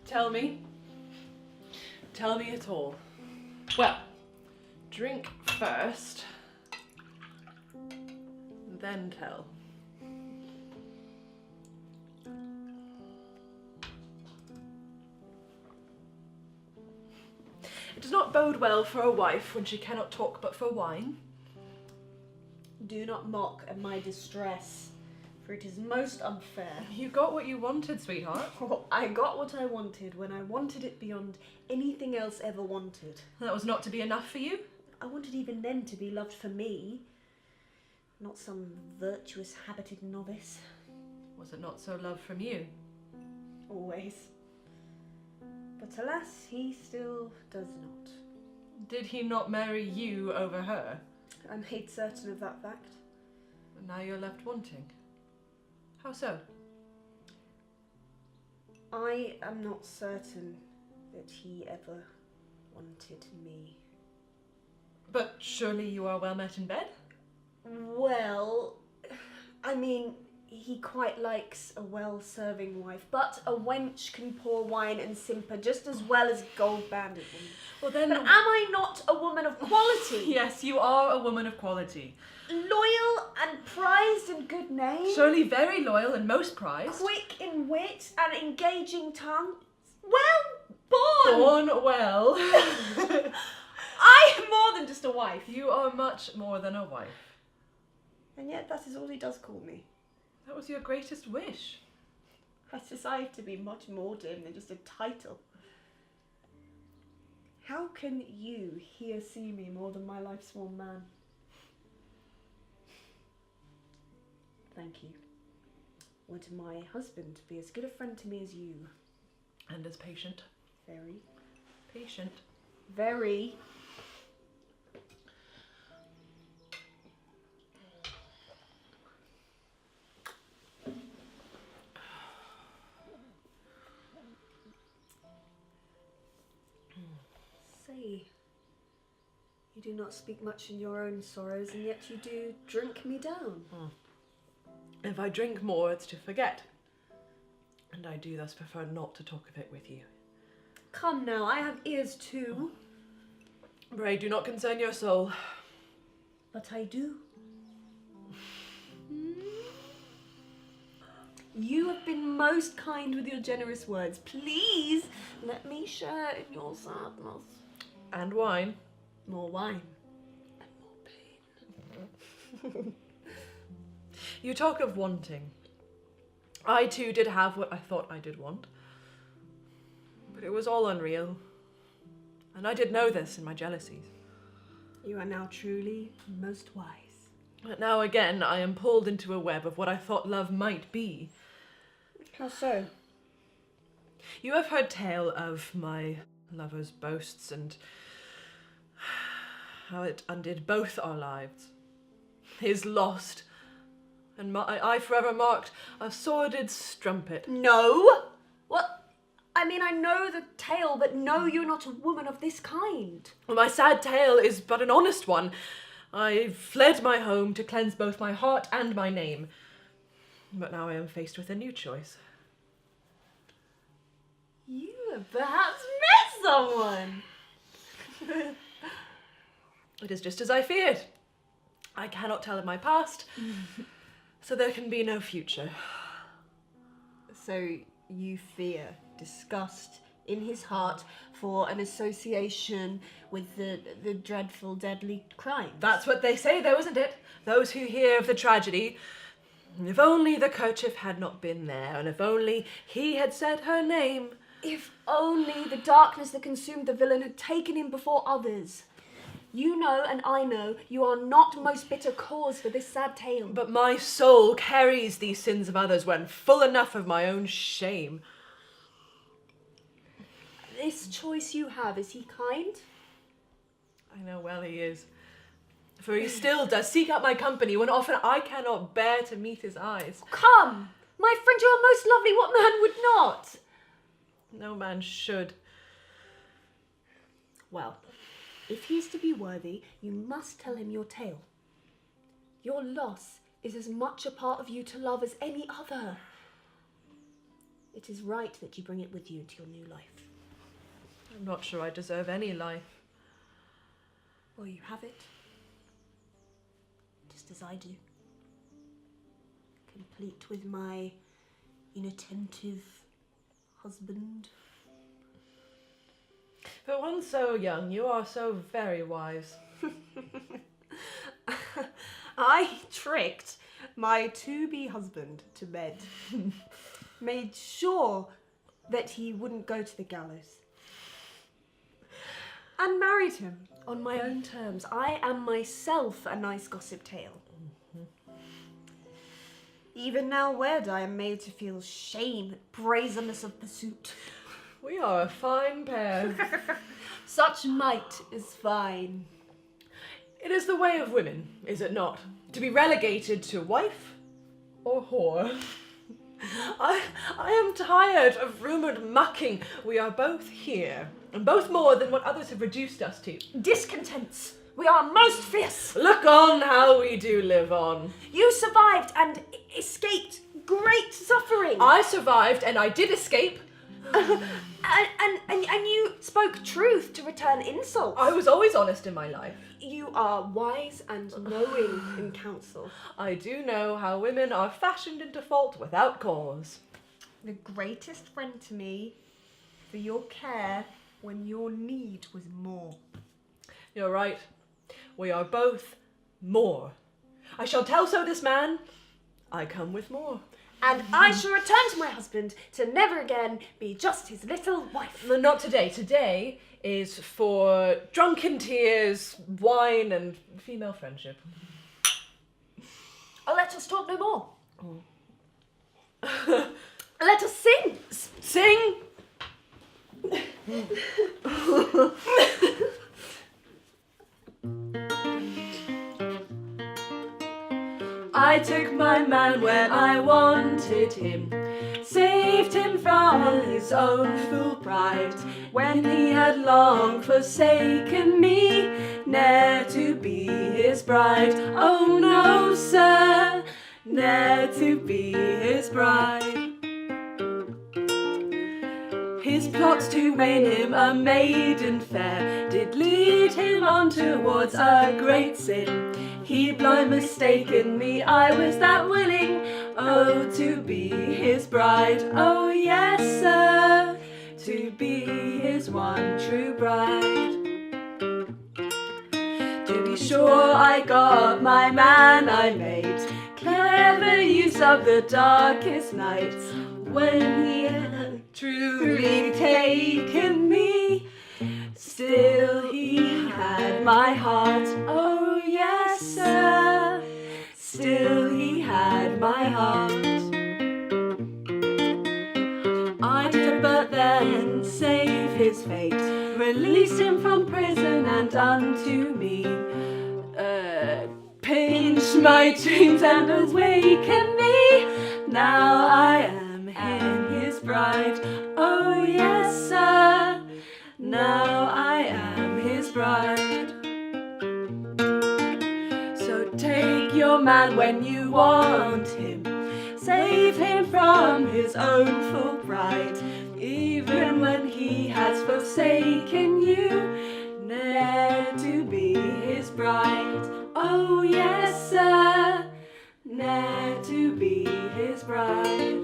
Tell me. Tell me it all. Well, drink first, then tell. It does not bode well for a wife when she cannot talk but for wine. Do not mock at my distress, for it is most unfair. You got what you wanted, sweetheart. I got what I wanted when I wanted it beyond anything else ever wanted. That was not to be enough for you? I wanted even then to be loved for me, not some virtuous habited novice. Was it not so loved from you? Always. But alas, he still does not. Did he not marry you over her? I'm made certain of that fact. And now you're left wanting. How so? I am not certain that he ever wanted me. But surely you are well met in bed? Well, I mean, he quite likes a well-serving wife, but a wench can pour wine and simper just as well as gold-banded women. Well then... But am I not a woman of quality? Yes, you are a woman of quality. Loyal and prized in good name. Surely very loyal and most prized. Quick in wit and engaging tongue. Well born! Born well. I am more than just a wife. You are much more than a wife. And yet that is all he does call me. That was your greatest wish. I desire to be much more to him than just a title. How can you here see me more than my life's one man? Thank you. Would my husband be as good a friend to me as you? And as patient. Very. Patient. Very. Say, you do not speak much in your own sorrows, and yet you do drink me down. If I drink more, it's to forget. And I do thus prefer not to talk of it with you. Come now, I have ears too. Pray, do not concern your soul. But I do. You have been most kind with your generous words. Please let me share in your sadness. And wine. More wine and more pain. You talk of wanting. I too did have what I thought I did want. But it was all unreal. And I did know this in my jealousies. You are now truly most wise. But now again I am pulled into a web of what I thought love might be. How so? You have heard tale of my lover's boasts and how it undid both our lives. His lost, and I forever marked a sordid strumpet. No! What? I mean, I know the tale, but no, you're not a woman of this kind. Well, my sad tale is but an honest one. I fled my home to cleanse both my heart and my name. But now I am faced with a new choice. You have perhaps met someone. It is just as I feared. I cannot tell of my past, so there can be no future. So you fear disgust in his heart for an association with the dreadful, deadly crime. That's what they say, though, isn't it? Those who hear of the tragedy. If only the kerchief had not been there, and if only he had said her name. If only the darkness that consumed the villain had taken him before others. You know, and I know, you are not most bitter cause for this sad tale. But my soul carries these sins of others when full enough of my own shame. This choice you have, is he kind? I know well he is. For he still does seek out my company when often I cannot bear to meet his eyes. Come! My friend, you are most lovely. What man would not? No man should. Well, if he is to be worthy, you must tell him your tale. Your loss is as much a part of you to love as any other. It is right that you bring it with you into your new life. I'm not sure I deserve any life. Well, you have it. Just as I do. Complete with my inattentive husband. For one so young, you are so very wise. I tricked my to-be husband to bed. Made sure that he wouldn't go to the gallows. And married him on my own terms. I am myself a nice gossip tale. Even now wed, I am made to feel shame at brazenness of pursuit. We are a fine pair. Such might is fine. It is the way of women, is it not? To be relegated to wife or whore. I am tired of rumoured mucking. We are both here, and both more than what others have reduced us to. Discontents. We are most fierce. Look on how we do live on. You survived and escaped great suffering. I survived and I did escape. And you spoke truth to return insult. I was always honest in my life. You are wise and knowing in counsel. I do know how women are fashioned into fault without cause. The greatest friend to me for your care when your need was more. You're right. We are both more. I shall tell so this man. I come with more. And I shall return to my husband to never again be just his little wife. No, not today. Today is for drunken tears, wine, and female friendship. Oh, let us talk no more. Let us sing. Sing! I took my man when I wanted him, saved him from his own fool pride, when he had long forsaken me, ne'er to be his bride. Oh no, sir, ne'er to be his bride. His plots to win him a maiden fair did lead him on towards a great sin. He blind mistaken me, I was that willing, oh, to be his bride. Oh yes, sir, to be his one true bride. To be sure I got my man, I made clever use of the darkest nights, when he had truly taken me, still he had my heart. Oh yes, sir, still he had my heart. I did but then save his fate, released him from prison and unto me, pinch my dreams and awaken me. Now I am his bride. Oh yes, sir, now I am his bride. So take your man when you want him, save him from his own full pride, even when he has forsaken you, ne'er to be his bride. Oh yes, sir, ne'er to be his bride.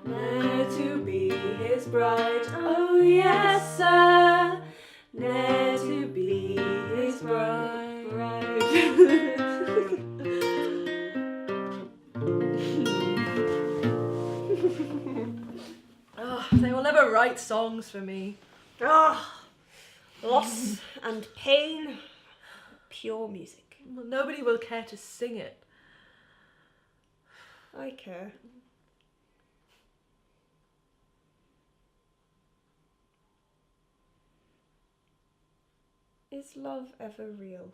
Ne'er to be his bride. Oh yes, sir, ne'er to be his bride. Oh, they will never write songs for me. Ah, loss and pain, pure music. Well, nobody will care to sing it. I care. Is love ever real?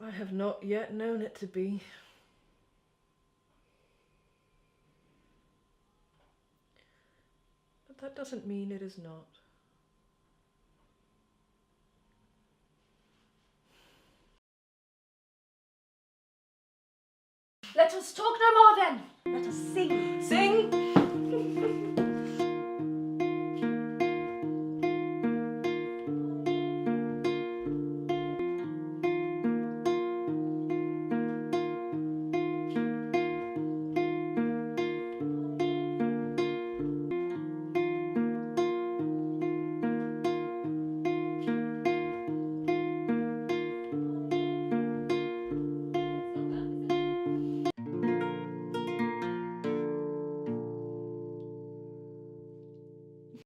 I have not yet known it to be. But that doesn't mean it is not. Let us talk no more then. Let us sing. Sing!